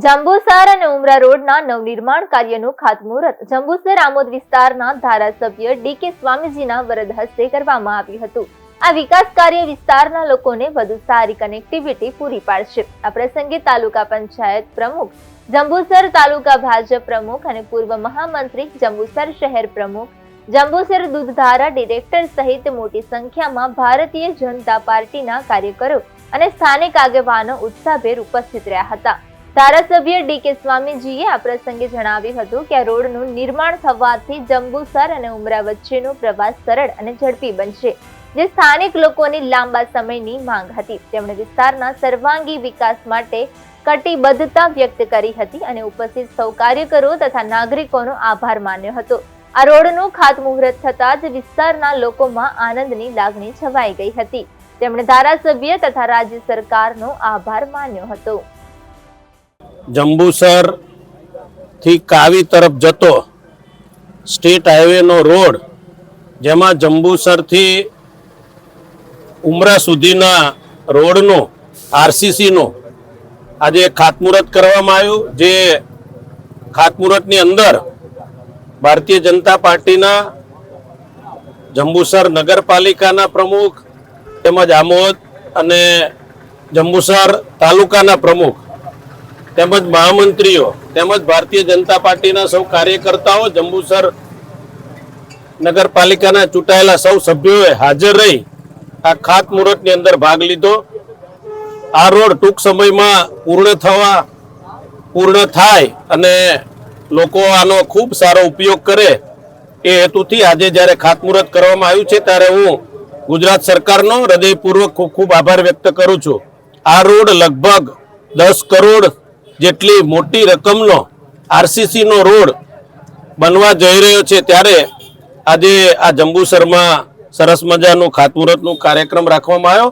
જંબુસર અને ઉમરા રોડના નવનિર્માણ કાર્યનું ખાતમુહૂર્ત જંબુસર આમોદ વિસ્તારના ધારાસભ્ય ડી.કે. સ્વામીજીના વરદ હસ્તે કરવામાં આવ્યું હતું। આ વિકાસ કાર્ય વિસ્તારના લોકોને વધુ સારી કનેક્ટિવિટી પૂરી પાડશે। આ પ્રસંગે તાલુકા પંચાયત પ્રમુખ, જંબુસર તાલુકા ભાજપ પ્રમુખ અને પૂર્વ મહામંત્રી, જંબુસર શહેર પ્રમુખ, જંબુસર દૂધધારા ડિરેક્ટર સહિત મોટી સંખ્યામાં ભારતીય જનતા પાર્ટીના કાર્યકરો અને સ્થાનિક આગેવાનો ઉત્સાહભેર ઉપસ્થિત રહ્યા હતા। ધારાસભ્ય ડી.કે. સ્વામીજીએ આ પ્રસંગે જણાવ્યું હતું કે આ રોડનું નિર્માણ થવાથી જંબુસર અને ઉમરા વચ્ચેનો પ્રવાસ સરળ અને ઝડપી બનશે, જે સ્થાનિક લોકોની લાંબા સમયની માંગ હતી। તેમણે વિસ્તારના સર્વાંગી વિકાસ માટે કટિબદ્ધતા વ્યક્ત કરી હતી અને ઉપસ્થિત સૌ કાર્યકરો તથા નાગરિકોનો આભાર માન્યો હતો। આ રોડનું ખાતમુહૂર્ત થતાં જ વિસ્તારના લોકોમાં આનંદની લાગણી છવાઈ ગઈ હતી। તેમણે ધારાસભ્ય તથા રાજ્ય સરકારનો આભાર માન્યો હતો। જંબુસર થી કાવી તરફ જતો સ્ટેટ હાઈવે નો રોડ, જેમાં જંબુસર થી ઉમરા સુધીના રોડનું આરસીસી નું આજે ખાતમુહૂર્ત કરવામાં આવ્યું। જે ખાતમુહૂર્તની અંદર ભારતીય જનતા પાર્ટીના જંબુસર નગરપાલિકાના પ્રમુખ તેમજ આમોદ અને જંબુસર તાલુકાના પ્રમુખ તેમજ મહામંત્રીઓ તેમજ ભારતીય જનતા પાર્ટીના સૌ કાર્યકર્તાઓ, જંબુસર નગરપાલિકાના ચૂંટાયેલા સૌ સભ્યોએ હાજર રહી આ ખાતમુહૂર્તની અંદર ભાગ લીધો। આ રોડ ટૂંક સમયમાં પૂર્ણ થાય અને લોકો આનો ખૂબ સારો ઉપયોગ કરે એ હેતુથી આજે જ્યારે ખાતમુહૂર્ત કરવામાં આવ્યું છે ત્યારે હું ગુજરાત સરકારનો હૃદયપૂર્વક ખૂબ ખૂબ આભાર વ્યક્ત કરું છું। આ રોડ લગભગ 10 કરોડ જેટલી મોટી રકમનો આરસીસી નો રોડ બનવા જઈ રહ્યો છે, ત્યારે આજે આ જંબુસરમાં સરસ મજાનું ખાતમુહૂર્તનો કાર્યક્રમ રાખવામાં આવ્યો।